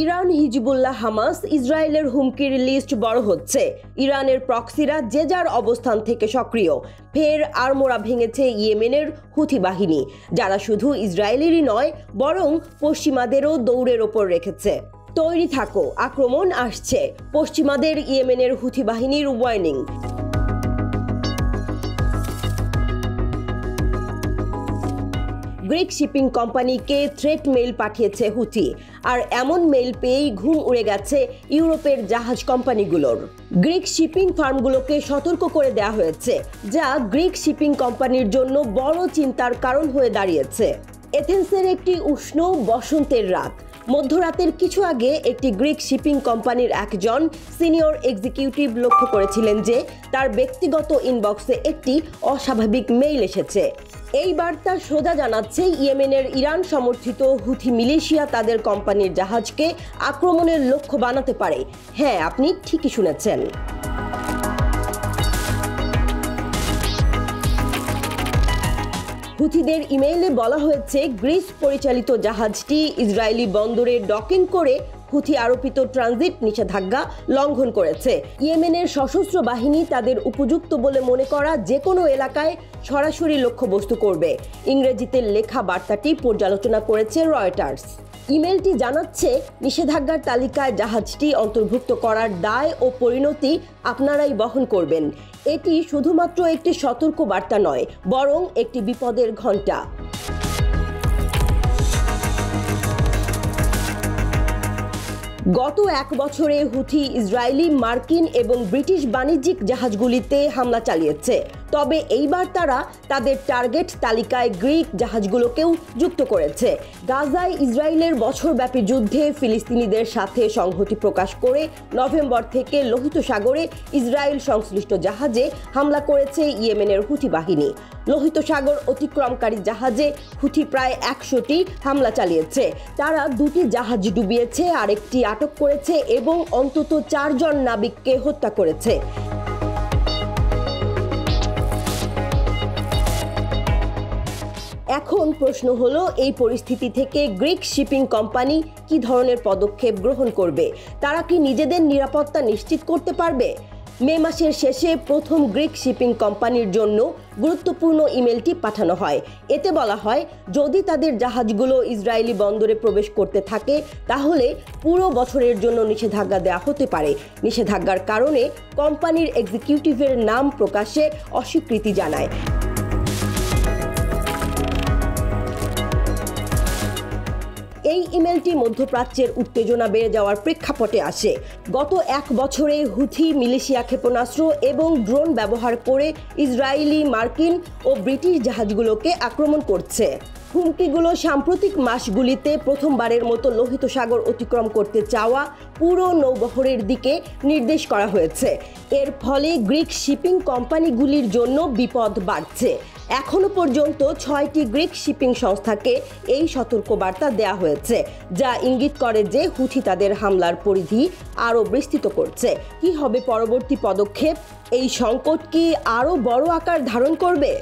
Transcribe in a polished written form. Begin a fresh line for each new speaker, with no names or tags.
Iran, Hezbollah, Hamas, ইসরায়েলের হুমকির list বড় হচ্ছে। ইরানের প্রক্সিরা যে যার অবস্থান থেকে সক্রিয়। ফের আড়মোড়া ভেঙেছে ইয়েমেনের হুথি বাহিনী, যারা শুধু ইসরায়েলেরই নয় বরং পশ্চিমাদেরও দৌড়ের ওপর রেখেছে। তৈরি থাকো, আক্রমণ আসছে। পশ্চিমাদের ইয়েমেনের হুথি বাহিনীর ওয়ার্নিং। গ্রিক শিপিং কোম্পানিকে থ্রেট মেইল পাঠিয়েছে হুথি, আর এমন মেইল পেয়েই ঘুম উড়ে গেছে ইউরোপের জাহাজ কোম্পানিগুলোর। গ্রিক শিপিং ফার্মগুলোকে সতর্ক করে দেওয়া হয়েছে, যা গ্রিক শিপিং কোম্পানির জন্য বড় চিন্তার কারণ হয়ে দাঁড়িয়েছে। এথেন্সের একটি উষ্ণ বসন্তের রাত। মধ্যরাতের কিছু আগে একটি গ্রিক শিপিং কোম্পানির একজন সিনিয়র এক্সিকিউটিভ লক্ষ্য করেছিলেন যে তার ব্যক্তিগত ইনবক্সে একটি অস্বাভাবিক মেইল এসেছে। এই বার্তা সোজা জানাচ্ছে ইয়েমেনের ইরান সমর্থিত হুথি মিলিশিয়া তাদের কোম্পানির জাহাজকে আক্রমণের লক্ষ্য বানাতে পারে। হ্যাঁ, আপনি ঠিকই শুনেছেন। হুথিদের ইমেইলে বলা হয়েছে গ্রিস পরিচালিত জাহাজটি ইসরায়েলি বন্দরে ডকিং করে হুথি আরোপিত ট্রানজিট নিষেধাজ্ঞা লঙ্ঘন করেছে। ইয়েমেনের সশস্ত্র বাহিনী তাদের উপযুক্ত বলে মনে করা যে কোনো এলাকায় সরাসরি লক্ষ্যবস্তু করবে। ইংরেজিতে লেখা বার্তাটি পর্যালোচনা করেছে রয়টার্স। ইমেলটি জানাচ্ছে নিষেধাজ্ঞার তালিকায় জাহাজটি অন্তর্ভুক্ত করার দায় ও পরিণতি আপনারাই বহন করবেন। এটি শুধুমাত্র একটি সতর্ক বার্তা নয়, বরং একটি বিপদের ঘণ্টা। গত এক বছরে হুথি ইসরায়েলি, মার্কিন এবং ব্রিটিশ বাণিজ্যিক জাহাজগুলিতে হামলা চালিয়েছে। তবে এইবার তারা তাদের টার্গেট তালিকায় গ্রিক জাহাজগুলোকেও যুক্ত করেছে। গাজায় ইসরায়েলের বছরব্যাপী যুদ্ধে ফিলিস্তিনিদের সাথে সংহতি প্রকাশ করে নভেম্বর থেকে লোহিত সাগরে ইসরায়েল সংশ্লিষ্ট জাহাজে হামলা করেছে ইয়েমেনের হুথি বাহিনী। লোহিত সাগর অতিক্রমকারী জাহাজে হুথি প্রায় 100টি হামলা চালিয়েছে। তারা 2টি জাহাজ ডুবিয়েছে, আরেকটি আটক করেছে এবং অন্তত 4 জন নাবিককে হত্যা করেছে। এখন প্রশ্ন হলো, এই পরিস্থিতি থেকে গ্রিক শিপিং কোম্পানি কি ধরনের পদক্ষেপ গ্রহণ করবে? তারা কি নিজেদের নিরাপত্তা নিশ্চিত করতে পারবে? মে মাসের শেষে প্রথম গ্রিক শিপিং কোম্পানির জন্য গুরুত্বপূর্ণ ইমেলটি পাঠানো হয়। এতে বলা হয়, যদি তাদের জাহাজগুলো ইসরায়েলি বন্দরে প্রবেশ করতে থাকে তাহলে পুরো বছরের জন্য নিষেধাজ্ঞা দেওয়া হতে পারে। নিষেধাজ্ঞার কারণে কোম্পানির এক্সিকিউটিভের নাম প্রকাশে অস্বীকৃতি জানায়। এই ইমেলটি মধ্যপ্রাচ্যের উত্তেজনা বেড়ে যাওয়ার প্রেক্ষাপটে আসে। গত 1 বছরে হুথি মিলিশিয়া ক্ষেপণাস্ত্র এবং ড্রোন ব্যবহার করে ইসরায়েলি, মার্কিন ও ব্রিটিশ জাহাজগুলোকে আক্রমণ করছে। হুমকিগুলো সাম্প্রতিক মাসগুলিতে প্রথমবারের মতো লোহিত সাগর অতিক্রম করতে চাওয়া পুরো নৌবহরের দিকে নির্দেশ করা হয়েছে। এর ফলে গ্রিক শিপিং কোম্পানিগুলির জন্য বিপদ বাড়ছে। এখনো পর্যন্ত 6টি গ্রিক শিপিং সংস্থাকে এই সতর্কবার্তা দেওয়া হয়েছে, যা ইঙ্গিত করে যে হুথি তাদের হামলার পরিধি আরও বিস্তৃত করছে। কি হবে পরবর্তী পদক্ষেপ? এই সংকট কি আরও বড় আকার ধারণ করবে?